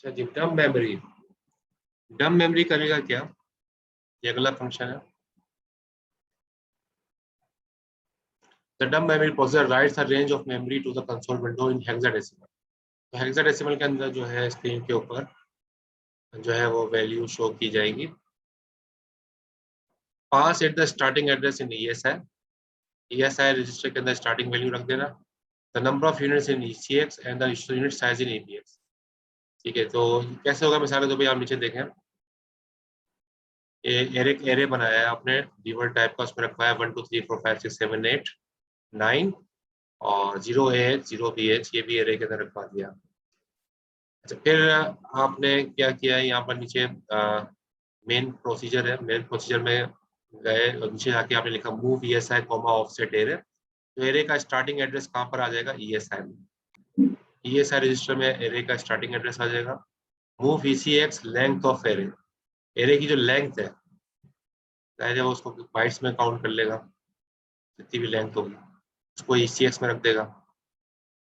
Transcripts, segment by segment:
अच्छा जी, डम मेमोरी करेगा क्या? ये अगला फंक्शन है। The dumb memory processor writes a range of memory to the console window in hexadecimal। तो हेक्साडेसिमल के अंदर जो है स्क्रीन के ऊपर जो है वो वैल्यू शो की जाएगी। Pass at the starting address in ESI register के अंदर स्टार्टिंग वैल्यू रख देना। The number of units in ECX and the unit size in APX। ठीक है, तो कैसे होगा मिसाल तो भाई आप नीचे देखें, एरे बनाया है आपने डीवर टाइप का, उसमें रखा है 1 2 3 4 5 6 7 8 9 और 0AH 0BH ये भी एरे के अंदर रखवा दिया। अच्छा, फिर आपने क्या किया है, यहाँ पर नीचे मेन प्रोसीजर है, मेन प्रोसीजर में गए और नीचे जाके आपने लिखा मूव ESI ऑफसेट एरे। तो एरे का स्टार्टिंग एड्रेस कहाँ पर आ जाएगा? ESI में। ESI रजिस्टर में एरे का स्टार्टिंग एड्रेस आ जाएगा। Move ECX length of array, array की जो लेंथ है वो उसको बाइट्स में काउंट कर लेगा, जितनी भी लेंथ होगी उसको ECX में रख देगा,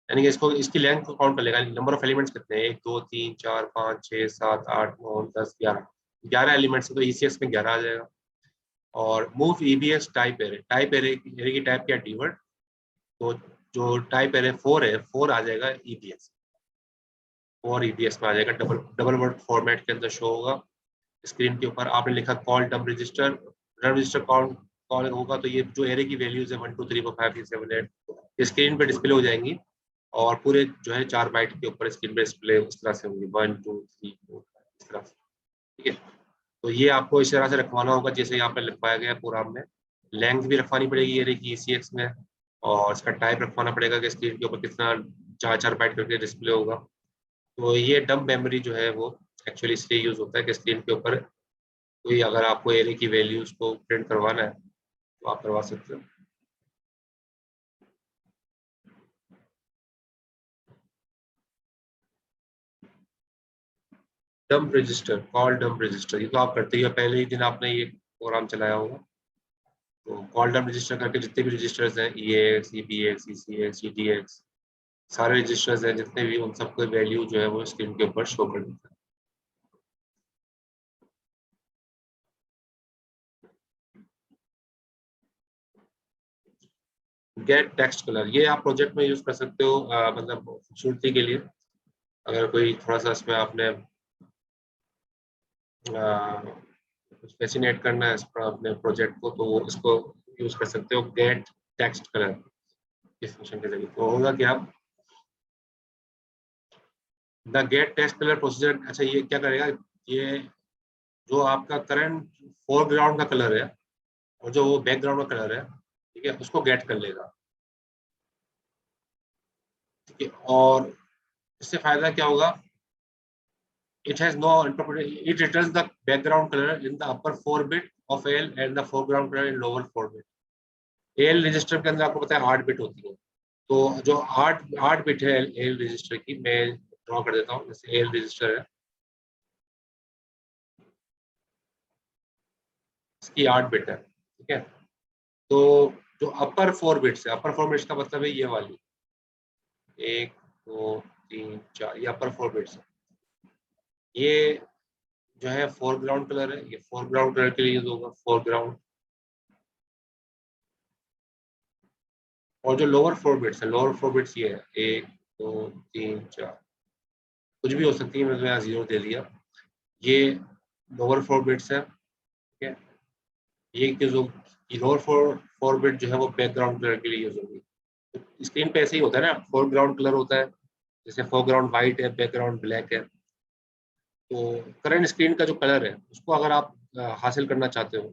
यानी कि इसको इसकी लेंथ को काउंट कर लेगा। नंबर ऑफ एलिमेंट्स कितने हैं? 1 2 3 4 5 6 7 8 9 10 11 एलिमेंट्स है, तो ECX में 11 आ जाएगा। और मूव EBX टाइप एरे की टाइप क्या? डीवर्ड। तो जो टाइप एरे 4 है 4 आ जाएगा EBX, 4 EBX में आ जाएगा, डबल वर्ड फॉर्मेट के अंदर शो होगा स्क्रीन के ऊपर। आपने लिखा कॉल डम रजिस्टर कॉल होगा, तो ये जो एरे की वैल्यूज है 1 2 3 4 5 6 7 8 स्क्रीन पे डिस्प्ले हो जाएंगी और पूरे जो है 4 बाइट के ऊपर स्क्रीन पे डिस्प्ले इस तरह से होंगी 1 2 3 4 इस तरह से। ठीक है, तो ये आपको इस तरह से रखवाना होगा जैसे यहाँ पे लिखवाया गया है प्रोग्राम में। लेंथ भी रखवानी पड़ेगी एरे की ECX में, और इसका टाइप रखवाना पड़ेगा कि स्क्रीन के ऊपर कितना 4 बाइट करके डिस्प्ले होगा। तो ये डम्प मेमोरी जो है वो एक्चुअली इसलिए यूज होता है कि स्क्रीन के ऊपर कोई अगर आपको एरे की वैल्यूज को प्रिंट करवाना है तो आप करवा सकते हो। Dump register, call dump register, ये तो आप करते ही हो, पहले ही दिन आपने ये प्रोग्राम चलाया होगा। तो कॉल डंप रजिस्टर करके जितने भी रजिस्टर्स हैं EAX EBX ECX EDX सारे रजिस्टर्स हैं जितने भी, उन सबको वैल्यू जो है वो स्क्रीन के ऊपर शो कर देता है। गेट टेक्स्ट कलर, ये आप प्रोजेक्ट में यूज कर सकते हो, मतलब खूबसूरती के लिए। अगर कोई थोड़ा सा इसमें आपने कुछ फैसिनेट करना है अपने प्रोजेक्ट को, तो इसको यूज कर सकते हो गेट टेक्स्ट कलर इस फंक्शन के जरिए। तो होगा कि आप the gate text colour procedure, अच्छा ये क्या करेगा, ये जो आपका करंट फोरग्राउंड का कलर है और जो वो बैकग्राउंड का कलर है, ठीक है, उसको गेट कर लेगा। ठीक है, और इससे फायदा क्या होगा? It has no interpretation. It returns the background color in the upper 4 bit of AL and the foreground color in lower 4 bit। AL register के अंदर आपको पता है 8 बिट होती है, तो जो 8 बिट है AL रजिस्टर की, मैं ड्रॉ कर देता हूँ। जैसे AL रजिस्टर है, इसकी 8 बिट है, ठीक है। तो जो अपर 4 बिट्स है, अपर 4 बिट्स का मतलब है ये वाली 1 2 3 4, ये अपर 4 बिट्स है। ये जो है फोरग्राउंड कलर है, ये फोरग्राउंड कलर के लिए यूज होगा, फोरग्राउंड। और जो लोअर 4 बिट्स है, लोअर 4 बिट्स ये है 1 2 3 4, कुछ भी हो सकती है, मैंने यहाँ 0 दे दिया। ये लोअर 4 बिट्स है, ठीक है। ये जो लोअर 4 बिट जो है वो बैकग्राउंड कलर के लिए यूज होगी। तो स्क्रीन पे ऐसे ही होता है ना, फोरग्राउंड कलर होता है, जैसे फोरग्राउंड व्हाइट है, बैकग्राउंड ब्लैक है। तो करंट स्क्रीन का जो कलर है उसको अगर आप हासिल करना चाहते हो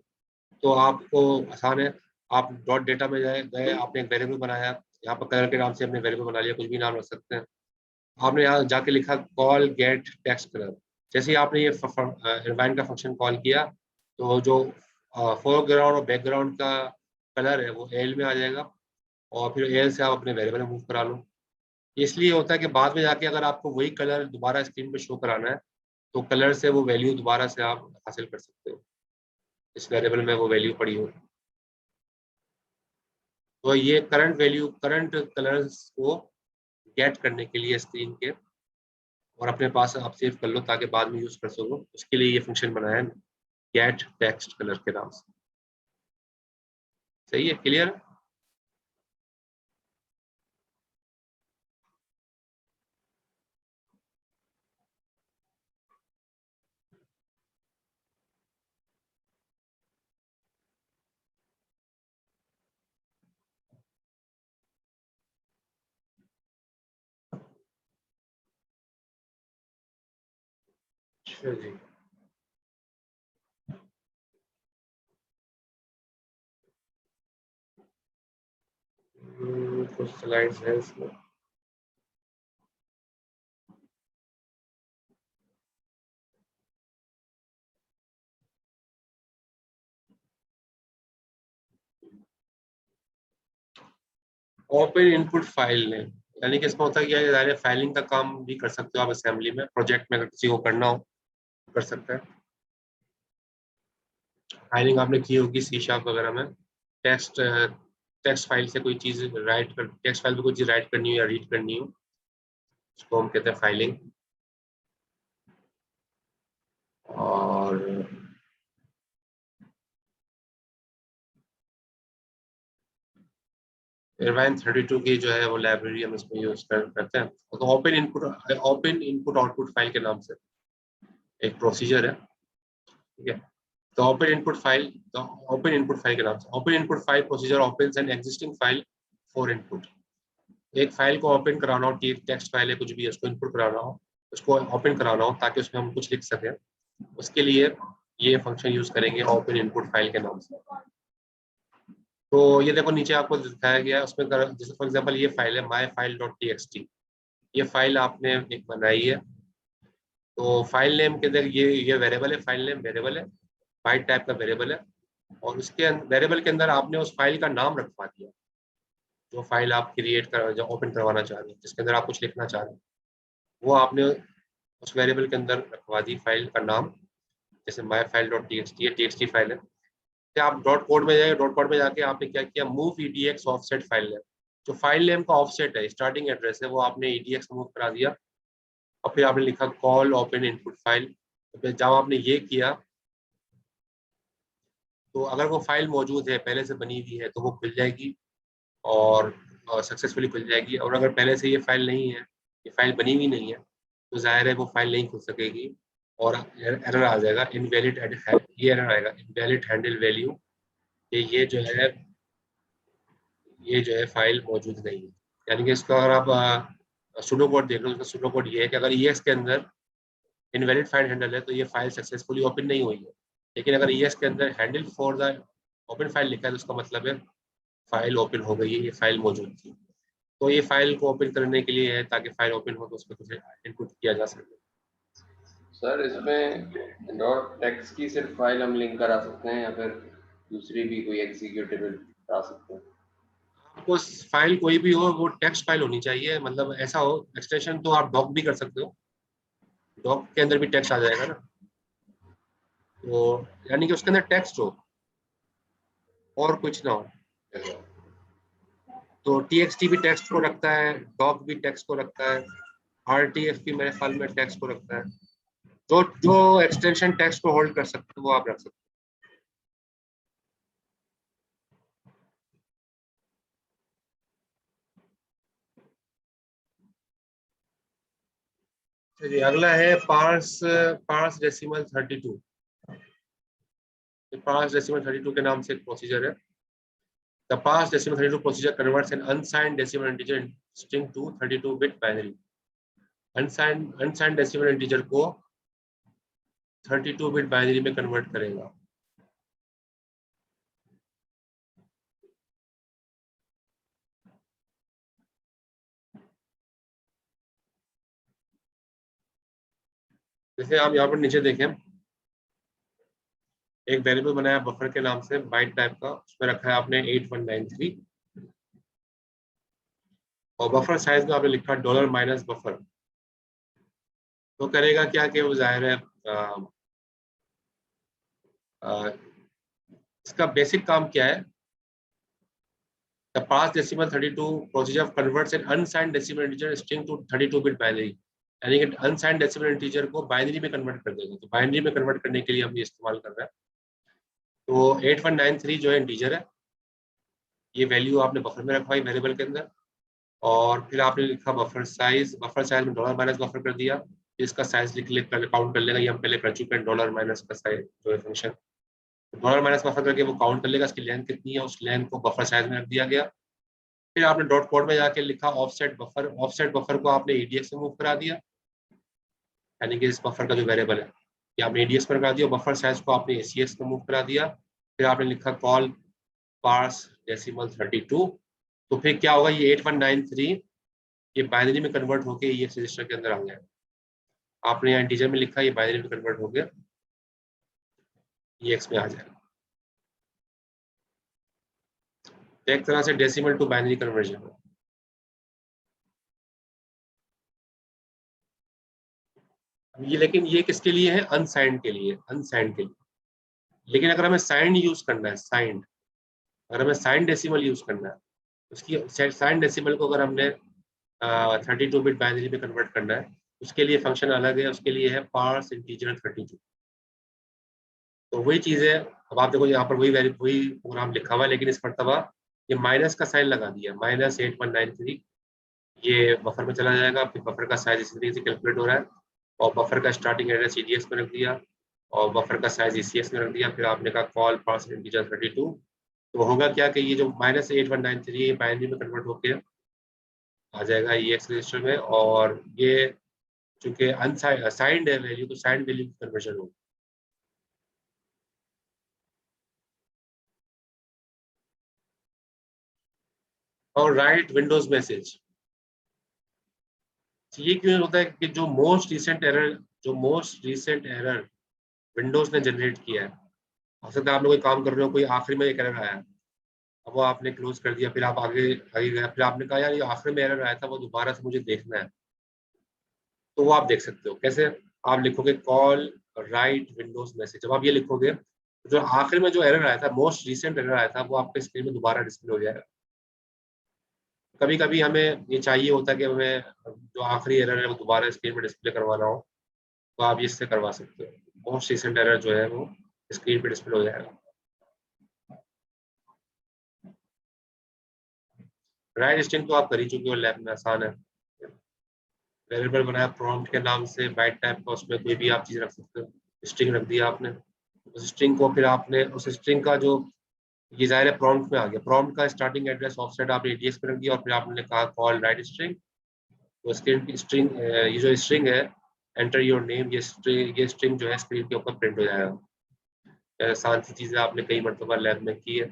तो आपको आसान है। आप डॉट डेटा में गए, आपने एक वेरिएबल बनाया, यहाँ पर कलर के नाम से अपने वेरिएबल बना लिया, कुछ भी नाम रख सकते हैं। आपने यहाँ जाके लिखा कॉल गेट टेक्स्ट कलर, जैसे ही आपने ये इनवाइन का फंक्शन कॉल किया तो जो फोरग्राउंड और बैकग्राउंड का कलर है वो एल में आ जाएगा, और फिर एल से आप अपने वेरिएबल में मूव करा लो। इसलिए होता है कि बाद में जाके अगर आपको वही कलर दोबारा स्क्रीन पे शो कराना है तो कलर से वो वैल्यू दोबारा से आप हासिल कर सकते हो, इस वेरिएबल में वो वैल्यू पड़ी हो। तो ये करंट कलर्स को गेट करने के लिए स्क्रीन के और अपने पास आप सेव कर लो ताकि बाद में यूज कर सको। उसके लिए ये फंक्शन बनाया है गेट टेक्स्ट कलर के नाम से। सही है, क्लियर? अच्छा जी। कुछ स्लाइड्स है इसमें। ओपन इनपुट फाइल नेम, यानी कि इसमें होता क्या है, फाइलिंग का काम भी कर सकते हो आप असेंबली में, प्रोजेक्ट में अगर किसी को करना हो कर सकते हैं। फाइलिंग आपने की होगी सी शार्प वगैरह में, टेक्स्ट टेक्स्ट फाइल से कोई चीज राइट कर, टेक्स्ट फाइल पे कोई चीज राइट करनी हो या रीड करनी हो, उसको हम कहते हैं फाइलिंग। और इरवाइन 32 की जो है वो लाइब्रेरी हम इसमें यूज करते हैं। तो ओपन इनपुट आउटपुट फाइल के नाम से एक प्रोसीजर है, ठीक है। तो ओपन इनपुट फाइल के नाम से open input file procedure opens an existing file for input. एक फाइल को ओपन कराना हो, टेक्स्ट फाइल है कुछ भी है, उसको इनपुट कराना हो, उसको ओपन कराना हो ताकि उसमें हम कुछ लिख सकें, उसके लिए ये फंक्शन यूज करेंगे ओपन इनपुट फाइल के नाम से। तो ये देखो नीचे आपको दिखाया गया है, उसमें जैसे फॉर एग्जांपल ये फाइल है my file dot T x T, ये फाइल आपने एक बनाई है। तो फाइल नेम के अंदर ये वेरिएबल है, फाइल नेम वेरिएबल है, बाइट टाइप का वेरिएबल है, और उसके वेरिएबल के अंदर आपने उस फाइल का नाम रखवा दिया, जो फाइल आप क्रिएट कर जो ओपन करवाना चाह रहे हैं, जिसके अंदर आप कुछ लिखना चाह रहे हैं, वो आपने उस वेरिएबल के अंदर रखवा दी फाइल का नाम। जैसे my file dot T x T है, टी फाइल है, तो आप डॉट कोड में जाए, डॉट कोड में जाके आपने क्या किया, move edX offset file name, जो फाइल नेम का ऑफसेट है, स्टार्टिंग एड्रेस है, वो आपने ईडीएक्स मूव करा दिया। और फिर आपने लिखा कॉल ओपन इनपुट फाइल। तो फिर जब आपने ये किया तो अगर वो फाइल मौजूद है, पहले से बनी हुई है, तो वो खुल जाएगी और सक्सेसफुली खुल जाएगी। और अगर पहले से ये फाइल नहीं है, ये फाइल बनी हुई नहीं है, तो जाहिर है वो फाइल नहीं खुल सकेगी और एरर आ जाएगा, इनवैलिड, ये एरर आएगा इनवैलिड हैंडल वैल्यू, ये जो है फाइल मौजूद नहीं है। यानी कि इसका अगर आप सुडो कोड देख लो, उसका सुडो कोड ये है कि अगर ईएक्स के अंदर इनवैलिड फाइल हैंडल है तो ये फाइल सक्सेसफुली ओपन नहीं हुई है। लेकिन अगर ईएक्स के अंदर handle for the open file लिखा है तो उसका मतलब है फाइल ओपन हो गई है, ये फाइल मौजूद थी। तो ये फाइल को ओपन करने के लिए है ताकि फाइल ओपन हो तो उसमें कुछ इनपुट किया जा सके। सर इसमें डॉट टेक्स्ट की सिर्फ फाइल हम लिंक करा सकते हैं या फिर दूसरी भी कोई एग्जीक्यूटेबल करा सकते हैं? आपको फाइल कोई भी हो वो टेक्स्ट फाइल होनी चाहिए, मतलब ऐसा हो, एक्सटेंशन तो आप डॉक भी कर सकते हो, डॉक के अंदर भी टेक्स्ट आ जाएगा ना, तो यानी कि उसके अंदर टेक्स्ट हो और कुछ ना हो। तो टीएक्सटी भी टेक्स्ट को रखता है, डॉक भी टेक्स्ट को रखता है, आरटीएफ भी मेरे ख्याल में टेक्स्ट को रखता है। जो जो एक्सटेंशन टेक्स्ट को होल्ड कर सकते हो वो आप रख सकते हो। चलिए अगला है parse parse decimal 32। Parse decimal 32 के नाम से एक प्रोसीजर है। The parse decimal 32 procedure converts an unsigned decimal integer string to 32-bit binary. Unsigned decimal integer को 32 बिट बाइनरी में कन्वर्ट करेगा। जैसे आप यहाँ पर नीचे देखें, एक वेरिएबल बनाया बफर के नाम से, बाइट टाइप का, उसमें रखा है आपने 8193, और बफर साइज में आपने लिखा डॉलर माइनस बफर। तो करेगा क्या कि वो जाहिर है इसका बेसिक काम क्या है, the parse decimal 32 procedure converts an unsigned decimal integer string to 32 bit binary. यानी कि अनसाइंड डेसिमल इंटीजर को बाइनरी में कन्वर्ट कर देगा। तो बाइनरी में कन्वर्ट करने के लिए हम ये इस्तेमाल कर रहे हैं। तो 8193 जो है इंटीजर है, ये वैल्यू आपने बफर में रखवाई वेरिएबल के अंदर, और फिर आपने लिखा बफर साइज में डॉलर माइनस बफर कर दिया। इसका साइज लिख कर काउंट कर लेगा, ये हम पहले कर चुके हैं, डॉलर माइनस का साइज जो है फंक्शन, डॉलर माइनस बफर करके वो काउंट कर लेगा इसकी लेंथ कितनी है, उस लेंथ को बफर साइज में रख दिया गया। फिर आपने डॉट कोड में जाके लिखा ऑफसेट बफर को आपने EDX में मूव करा दिया, यानी कि इस बफर का जो वेरिएबल है ये आपने EDX में करा दिया, बफर साइज को आपने ACX में मूव करा दिया। फिर आपने लिखा कॉल पार्स डेसिमल 32। तो फिर क्या होगा, ये 8193 ये बाइनरी में कन्वर्ट होकर EX रजिस्टर के अंदर आ गया। आपने यहाँ इंटीजर में लिखा, ये बाइनरी में कन्वर्ट हो गया EX में आ जाएगा। एक तरह से डेसिमल टू बाइनरी कन्वर्जन। ये लेकिन ये किसके लिए है, अनसाइंड के लिए, अनसाइंड के लिए। लेकिन अगर हमें साइंड यूज करना है, साइंड, अगर हमें साइंड डेसिमल यूज करना है, उसकी साइंड डेसिमल को अगर हमने 32 बिट बाइनरी में कन्वर्ट करना है, उसके लिए फंक्शन अलग है, उसके लिए है पार्स इंटीजर 32। तो वही चीज है। अब आप देखो यहाँ पर वही प्रोग्राम लिखा हुआ है, लेकिन इस मरतबा ये माइनस का साइन लगा दिया, -8193 ये बफर में चला जाएगा। फिर बफर का साइज इसी तरीके से कैलकुलेट हो रहा है, और बफर का स्टार्टिंग एड्रेस EDX में रख दिया, और बफर का साइज ECX में रख दिया। फिर आपने कहा कॉल पार्स इंटीजर 32। तो होगा क्या कि ये जो -8193 बाइनरी में कन्वर्ट होकर आ जाएगा EX रजिस्टर में, और ये चूंकि अनसाइंड है वैल्यू, तो साइंड वैल्यू की कन्वर्जन होगी। और राइट विंडोज मैसेज, ये क्यों होता है कि जो मोस्ट रिसेंट एरर विंडोज ने जनरेट किया है, हो सकता है आप लोग कोई काम कर रहे हो, कोई आखिरी में एक एरर आया, अब वो आपने क्लोज कर दिया, फिर आप आगे आगे गए, फिर आपने कहा यार ये आखिरी में एरर आया था, वो दोबारा से मुझे देखना है। तो वो आप देख सकते हो कैसे, आप लिखोगे कॉल राइट विंडोज मैसेज। जब आप ये लिखोगे, जो आखिर में जो एरर आया था, मोस्ट रिसेंट एरर आया था, वो आपके स्क्रीन में दोबारा डिस्प्ले हो जाएगा। कभी कभी हमें ये चाहिए होता है कि हमें जो आखिरी एरर है वो दोबारा स्क्रीन में डिस्प्ले करवाना हो, तो आप इससे करवा सकते हो। मोस्ट रिसेंट एरर जो है वो स्क्रीन पे डिस्प्ले हो जाएगा। राइट स्ट्रिंग तो आप कर ही चुके हो, लैब में आसान है। वेरिएबल बनाया प्रॉम्प्ट के नाम से, बाइट टाइप का, उसमें कोई भी आप चीज रख सकते हो। स्ट्रिंग रख दिया आपने, उस स्ट्रिंग को फिर आपने उस स्ट्रिंग का जो, ये जाहिर है प्रॉम्प्ट में आ गया, प्रॉम्प्ट का स्टार्टिंग एड्रेस ऑफसेट आपने EDX पे रख दिया, और फिर आपने कहा कॉल राइट स्ट्रिंग। तो स्क्रीन की स्ट्रिंग, ये जो स्ट्रिंग है एंटर योर नेम, ये स्ट्रिंग जो है स्क्रीन के ऊपर प्रिंट हो जाएगा। आसान सी चीजें आपने कई मरतबा लैब में की है।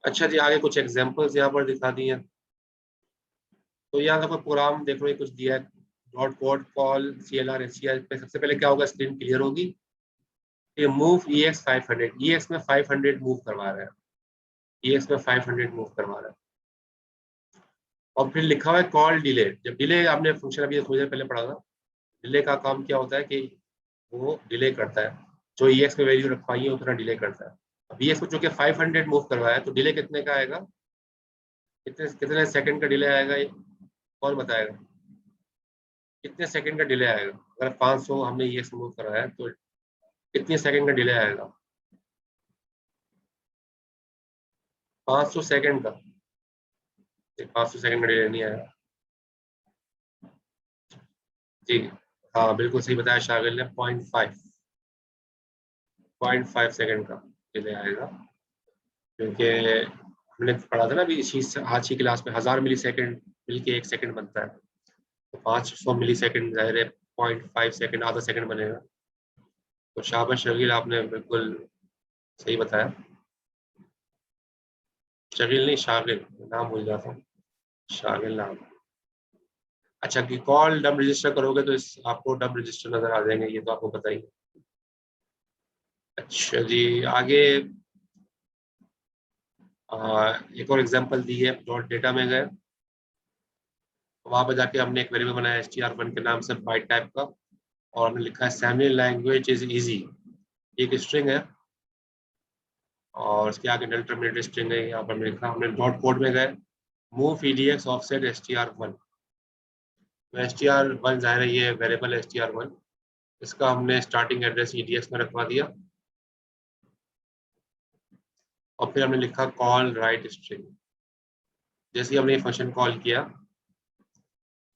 अच्छा जी, आगे कुछ एग्जांपल्स यहाँ पर दिखा दिए हैं। तो यहाँ देखो प्रोग्राम देख लो, ये कुछ दिया है, dot code call CLR SCR पे सबसे पहले क्या होगा, स्क्रीन क्लियर होगी। ये मूव EX 500, EX में 500 मूव करवा रहा है, EX में 500 मूव करवा रहा है। और फिर लिखा हुआ है कॉल डिले। जब डिले, आपने फंक्शन अभी थोड़ी देर पहले पढ़ा था, डिले का काम क्या होता है कि वो डिले करता है, जो EX में वैल्यू रखवाई है उतना डिले करता है। अब EX को चूंकि 500 मूव करवाया है, तो डिले कितने का आएगा, कितने कितने सेकंड का डिले आएगा, ये कौन बताएगा, कितने सेकंड का डिले आएगा। अगर 500 हमने EX मूव कराया है, तो कितने सेकंड का डिले आएगा, 500 सेकंड का। 500 सेकंड का डिले नहीं आएगा जी। हाँ बिल्कुल सही बताया शागिल ने, 0.5 सेकंड का डिले आएगा, क्योंकि हमने पढ़ा था ना अभी इस चीज से, आज की क्लास में 1000 मिली सेकेंड मिलके 1 सेकंड बनता है, तो 500 मिली सेकेंड जाहिर है 0.5 सेकंड, आधा सेकंड बनेगा। तो शाबाश शकील, आपने बिल्कुल सही बताया। शकील नहीं, शागिल, नाम भूल जाता हूँ, शागिल नाम। अच्छा, कि कॉल डम रजिस्टर करोगे तो इस आपको डम रजिस्टर नजर आ जाएंगे, ये तो आपको पता ही है। अच्छा जी, आगे एक और एग्जांपल दी है, डॉट डेटा में गए, वहां पर जाके हमने एक वेरिएबल बनाया str1 के नाम से बाइट टाइप का, और हमने लिखा है सैमली लैंग्वेज इज इजी, एक स्ट्रिंग है, और उसके आगे नल टर्मिनेटेड स्ट्रिंग है। यहाँ पर हमने लिखा, हमने डॉट कोड में गए, मूव EDX ऑफसेट str1। तो str1 ज़ाहिर है ये वेरिएबल है str1, इसका हमने स्टार्टिंग एड्रेस EDX में रखवा दिया और फिर हमने लिखा कॉल राइट स्ट्रिंग। जैसे ही हमने ये फंक्शन कॉल किया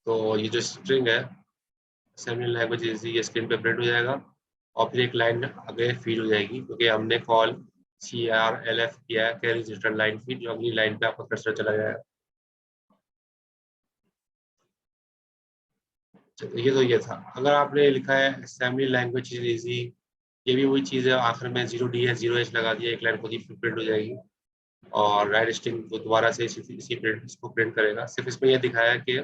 तो ये जो स्ट्रिंग है असेंबली लैंग्वेज इजी ये स्क्रीन पे प्रिंट हो जाएगा और फिर एक लाइन आगे फीड हो जाएगी क्योंकि हमने कॉल CRLF किया है, कैरीज रिटर्न लाइन फीड, जो अगली लाइन पे आपका कर्सर चला जाएगा। ये था। अगर आपने लिखा है असेंबली लैंग्वेज इज इजी, ये भी वही चीज़ है, आखिर में 0DS 0H लगा दिया, एक लाइन खुद ही प्रिंट हो जाएगी और राइट स्ट्रिंग को दोबारा से इसी प्रिंट इसको प्रिंट करेगा। सिर्फ इसमें यह दिखाया कि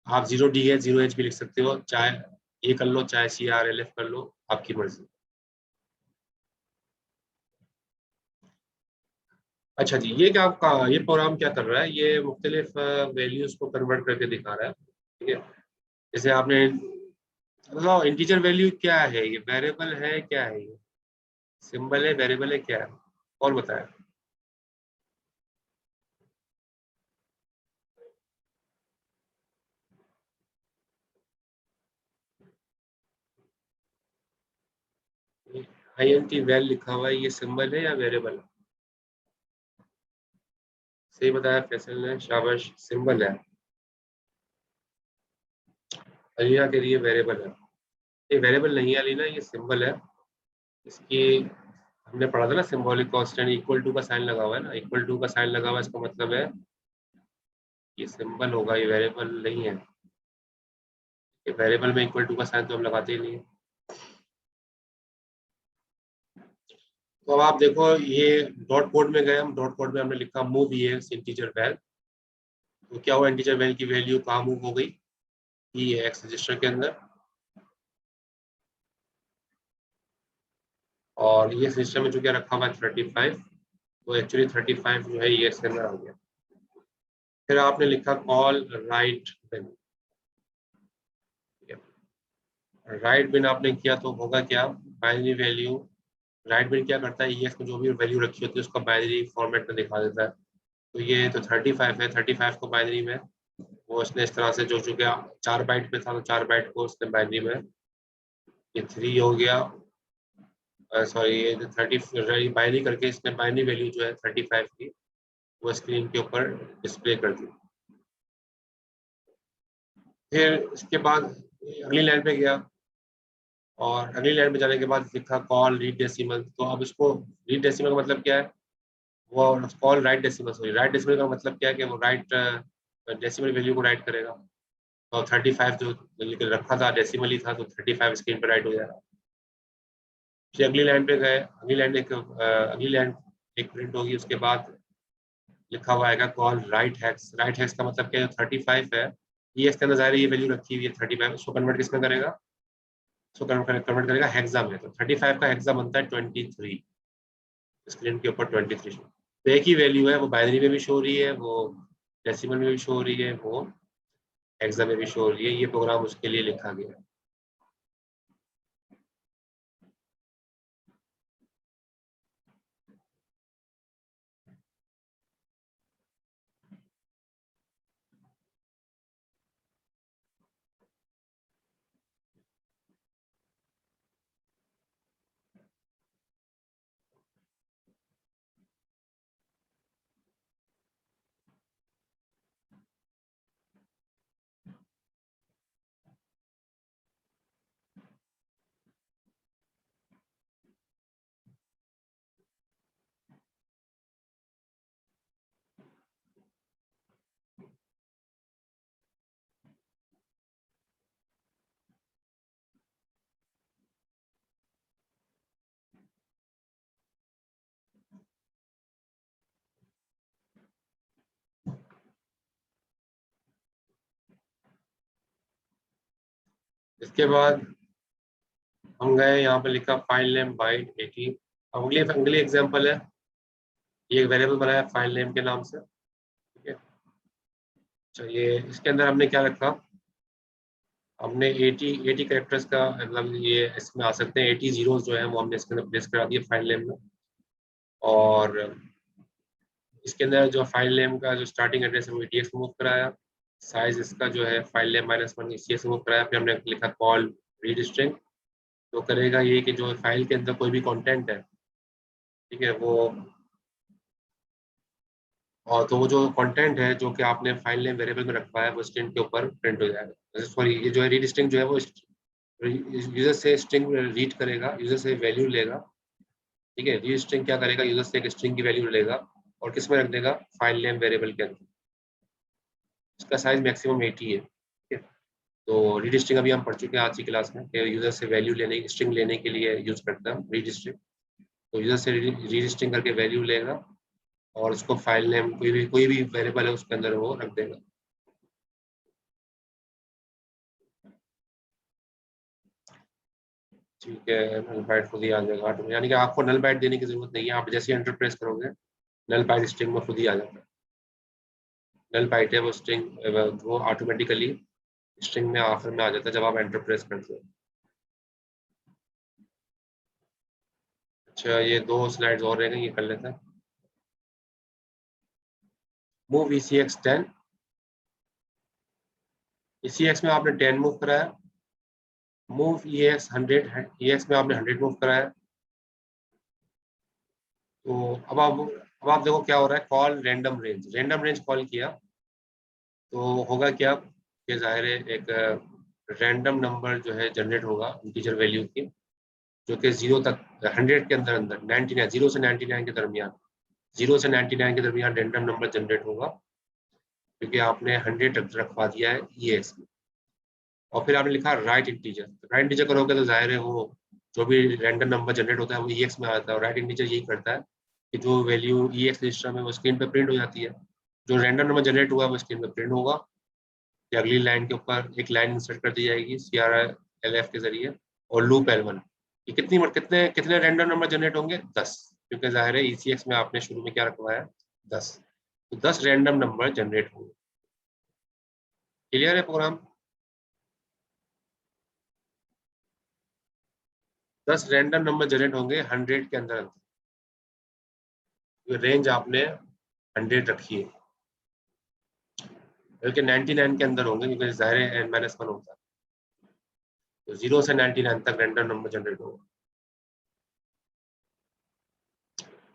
आप 0DS 0H भी लिख सकते हो, चाहे ये कर लो चाहे CRLF कर लो, आपकी मर्जी। अच्छा जी, ये क्या आपका ये प्रोग्राम क्या कर रहा है, ये मुख्तलिफ वैल्यूज को कन्वर्ट करके दिखा रहा है। ठीक है, जैसे आपने मतलब इंटीजर वैल्यू क्या है, ये वेरिएबल है क्या है, ये सिंबल है वेरिएबल है क्या है, और बताया। INT वैल लिखा हुआ है, ये सिंबल है या वेरिएबल है? सही बताया फैसल ने, शाबाश, सिंबल है। अलीना के लिए वेरिएबल है, ये वेरिएबल नहीं है अलीना, ये सिंबल है। इसकी हमने पढ़ा था ना, सिंबॉलिक कांस्टेंट, इक्वल टू का साइन लगा हुआ है ना, इक्वल टू का साइन लगा हुआ है, इसका मतलब है ये सिंबल होगा, ये वेरिएबल नहीं है। ये वेरिएबल में इक्वल टू का साइन तो हम लगाते ही नहीं है। तो अब आप देखो, ये डॉट कोड में गए हम, डॉट कोड में हमने लिखा मूव EX इंटीजर वैल। तो क्या हुआ, इंटीजर वैल की वैल्यू कहाँ मूव हो गई, EX रजिस्टर के अंदर, और ये सिस्टम में जो क्या रखा हुआ है 35, तो एक्चुअली 35 जो है EX के अंदर आ गया। फिर आपने लिखा कॉल राइट बिन। राइट बिन आपने किया तो होगा क्या, बाइनरी वैल्यू, राइट बिन क्या करता है, EX में जो भी वैल्यू रखी होती है उसका बाइनरी फॉर्मेट में दिखा देता है। तो ये तो 35 है, 35 को बाइनरी में वो उसने इस तरह से जो जो क्या 4 बाइट में था तो 4 बाइट को उसने बाइनरी में, ये 3 हो गया, सॉरी ये 30 बाइनरी करके इसने बाइनरी वैल्यू जो है 35 की वो स्क्रीन के ऊपर डिस्प्ले कर दी। फिर इसके बाद अगली लाइन पे गया और अगली लाइन पे जाने के बाद लिखा कॉल रीड डेसिमल। तो अब इसको रीड डेसिमल का मतलब क्या है, वो call right decimal, sorry right decimal का मतलब क्या है कि वो राइट डेसिमल वैल्यू को राइट करेगा। और 35 जो रखा था डेसिमल ही था, तो 35 स्क्रीन पे राइट हो जाएगा। फिर अगली लाइन पे गए, अगली लाइन एक प्रिंट होगी, उसके बाद लिखा हुआ आएगा call right hacks. Right hacks का मतलब क्या है, 35 है, ये इसके अंदर ज़ाहिर है ये वैल्यू रखी हुई है 35, उसको कन्वर्ट किसमें करेगा, उसको कन्वर्ट करेगा हेक्सा में। तो 35 का हेक्सा बनता है 23, स्क्रीन के ऊपर 23। तो एक ही वैल्यू है, वो बाइनरी में भी शो हो रही है, वो डेसिमल में भी शो हो रही है, वो हेक्सा में भी शो हो रही है। ये प्रोग्राम उसके लिए लिखा गया है। इसके बाद हम गए, यहाँ पे लिखा फाइल नेम बाइट 80। अब अगली अगली एग्जाम्पल है, ये एक वेरिएबल बनाया फाइल नेम के नाम से। ठीक है, चलिए इसके अंदर हमने क्या रखा, हमने 80 कैरेक्टर्स का मतलब ये इसमें आ सकते हैं 80 जीरोस जो है वो हमने इसके अंदर प्लेस करा दिए फाइल नेम में। और इसके अंदर जो फाइल नेम का जो स्टार्टिंग एड्रेस है वो EDX में मूव कराया, साइज इसका जो है फाइल नेम -1 ECS मूव कराया, फिर हमने लिखा कॉल रीड स्ट्रिंग। तो करेगा ये कि जो फाइल के अंदर कोई भी कंटेंट है, ठीक है, वो और तो वो जो कंटेंट है जो कि आपने फाइल नेम वेरिएबल में रखा है वो स्ट्रिंग के ऊपर प्रिंट हो जाएगा। सॉरी, ये जो है रीड स्ट्रिंग जो है वो यूजर से स्ट्रिंग रीड करेगा, यूजर से वैल्यू लेगा। ठीक है, रीड स्ट्रिंग क्या करेगा, यूजर से एक स्ट्रिंग की वैल्यू लेगा और किस में रख देगा, फाइल नेम वेरिएबल के अंदर। इसका साइज मैक्सिमम 80 है। ठीक है, तो रीड स्ट्रिंग अभी हम पढ़ चुके हैं आज की क्लास में कि यूजर से वैल्यू लेने, स्ट्रिंग लेने के लिए यूज करता है रीड स्ट्रिंग। तो यूजर से रीड स्ट्रिंग करके वैल्यू लेगा और उसको फाइल नेम कोई भी वेरिएबल है उसके अंदर वो रख देगा। ठीक है, नल बाइट खुद ही आ जाएगा ऑटोमेटिक, यानी कि आपको नल बाइट देने की जरूरत नहीं है। आप जैसे एंटर प्रेस करोगे नल बाइट स्ट्रिंग में खुद ही आ जाता है। नल बाइट है वो स्ट्रिंग, वो ऑटोमेटिकली स्ट्रिंग में आखिर में आ जाता है जब आप एंटर प्रेस करते हो। अच्छा, ये 2 स्लाइड्स और रह गई, ये कर लेते हैं। Move ECX 10। ECX में आपने 10 मूव कराया। मूव EX 100, EX में आपने 100 मूव कराया। तो अब आप देखो क्या हो रहा है, कॉल रैंडम रेंज कॉल किया तो होगा क्या कि जाहिर है एक रैंडम नंबर जो है जनरेट होगा इंटीजर वैल्यू की, जो कि 0 तक 100 के अंदर अंदर 99, 0 से 99 के दरमियान, 0 से 99 के दरमियान रैंडम नंबर जनरेट होगा, क्योंकि आपने 100 रखवा दिया है EX में। और फिर आपने लिखा राइट इंटीजर करोगे तो जाहिर है वो जो भी रैंडम नंबर जनरेट होता है वो EX में आता है। और राइट इंटीजर यही करता है कि जो वैल्यू EX रजिस्टर में वो स्क्रीन पे प्रिंट हो जाती है। जो रैंडम नंबर जनरेट हुआ है वो स्क्रीन पे प्रिंट होगा, कि अगली लाइन के ऊपर एक लाइन इंसर्ट कर दी जाएगी CRLF के जरिए। और लूप L1, ये कितने कितने रैंडम नंबर जनरेट होंगे, 10, क्योंकि जाहिर है ECX में आपने शुरू में क्या रखवाया, 10। तो 10 रैंडम नंबर जनरेट होंगे। क्लियर है प्रोग्राम? 10 रैंडम नंबर जनरेट होंगे 100 के अंदर अंदर। रेंज आपने 100 रखी है, बल्कि 99 के अंदर होंगे क्योंकि जाहिर है N-1 होता है। तो 0 से 99 तक रैंडम नंबर जनरेट होगा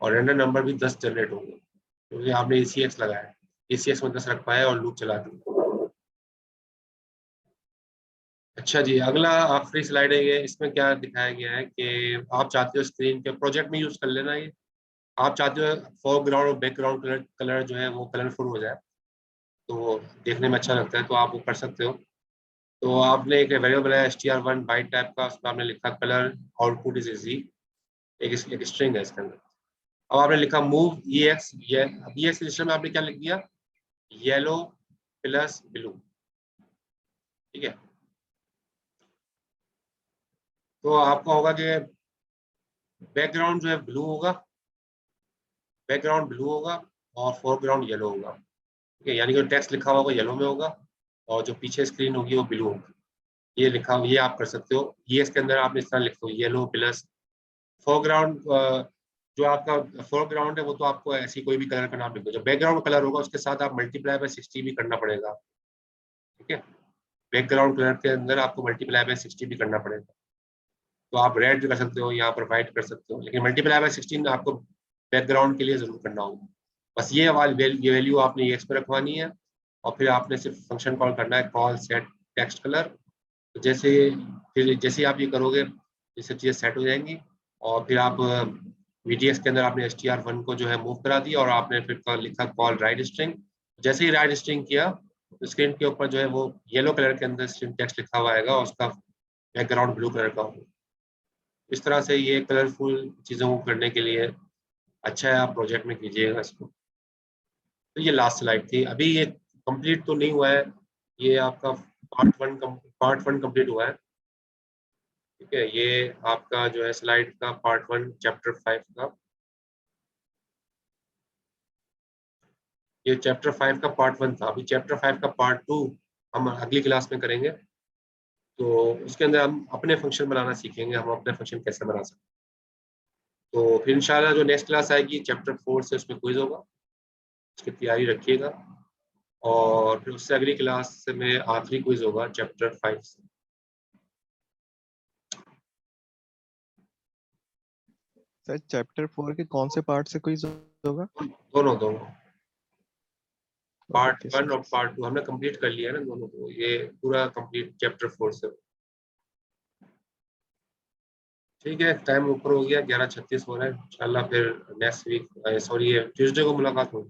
और रैंडम नंबर भी 10 जनरेट होंगे क्योंकि आपने ECX लगाया है। ECX में 10 रख पाया और लूप चला दिया। अच्छा जी, अगला आखिरी स्लाइड है ये। इसमें क्या दिखाया गया है कि आप चाहते हो स्क्रीन के प्रोजेक्ट में यूज कर लेना ये। आप चाहते हो फोरग्राउंड और बैकग्राउंड कलर जो है वो कलरफुल हो जाए, तो वो देखने में अच्छा लगता है, तो आप वो कर सकते हो। तो आपने एक वेरिएबल बनाया str1 बाइट टाइप का, उसमें आपने लिखा कलर आउटपुट इज इजी, एक स्ट्रिंग है इसके अंदर। अब आपने लिखा मूव EX, ये अब EX रजिस्टर में आपने क्या लिख दिया, येलो प्लस ब्लू। ठीक है, तो आपका होगा कि बैकग्राउंड जो है ब्लू होगा, बैकग्राउंड ब्लू होगा और फोरग्राउंड येलो होगा। ठीक है, यानी कि टेक्स्ट लिखा हुआ वो येलो में होगा और जो पीछे स्क्रीन होगी वो ब्लू होगी। ये लिखा, ये आप कर सकते हो। ये इसके अंदर आप इस तरह लिख दो, येलो प्लस फोरग्राउंड। जो आपका फोरग्राउंड है वो तो आपको ऐसी कोई भी कलर का नाम लिख दो। जो बैकग्राउंड कलर होगा उसके साथ आप मल्टीप्लाई बाय 60 भी करना पड़ेगा। ठीक है, बैकग्राउंड कलर के अंदर आपको मल्टीप्लाई बाय 60 भी करना पड़ेगा। तो आप रेड भी कर सकते हो, यहाँ पर व्हाइट कर सकते हो, लेकिन मल्टीप्लाई बाय 16 आपको बैकग्राउंड के लिए जरूर करना होगा। बस ये वाली वैल्यू आपने EX पे रखवानी है और फिर आपने सिर्फ फंक्शन कॉल करना है, कॉल सेट टेक्स्ट कलर। जैसे फिर जैसे आप ये करोगे ये सब चीज़ें सेट हो जाएंगी। और फिर आप VTX के अंदर आपने str1 को जो है मूव करा दिया और आपने फिर लिखा कॉल राइट स्ट्रिंग। जैसे ही राइट स्ट्रिंग किया तो स्क्रीन के ऊपर जो है वो येलो कलर के अंदर स्ट्रिंग टेक्स्ट लिखा हुआ आएगा और उसका बैकग्राउंड ब्लू कलर का होगा। इस तरह से ये कलरफुल चीज़ों को करने के लिए अच्छा है, आप प्रोजेक्ट में कीजिएगा इसको। तो ये लास्ट स्लाइड थी, अभी ये कंप्लीट तो नहीं हुआ है, ये आपका पार्ट वन कंप्लीट हुआ है। ठीक है, ये आपका जो है स्लाइड का पार्ट 1 चैप्टर 5 का, ये चैप्टर 5 का पार्ट 1 था। अभी चैप्टर 5 का पार्ट 2 हम अगली क्लास में करेंगे। तो उसके अंदर हम अपने फंक्शन बनाना सीखेंगे, हम अपने फंक्शन कैसे बना सकते हैं। तो फिर इंशाल्लाह जो नेक्स्ट क्लास आएगी चैप्टर 4 से, उसमें क्विज होगा, उसकी तैयारी रखिएगा। और फिर उससे अगली क्लास में आखिरी क्विज होगा चैप्टर 5 से। सर चैप्टर 4 के कौन से पार्ट से क्विज होगा? दोनों पार्ट Okay, 1 sir. और पार्ट 2 हमने कंप्लीट कर लिया ना दोनों को, ये पूरा कंप्लीट चैप्टर 4 से। ठीक है, टाइम ऊपर हो गया, 11:36 हो रहा है। इंशाल्लाह फिर नेक्स्ट वीक, सॉरी ट्यूसडे को मुलाकात होगी।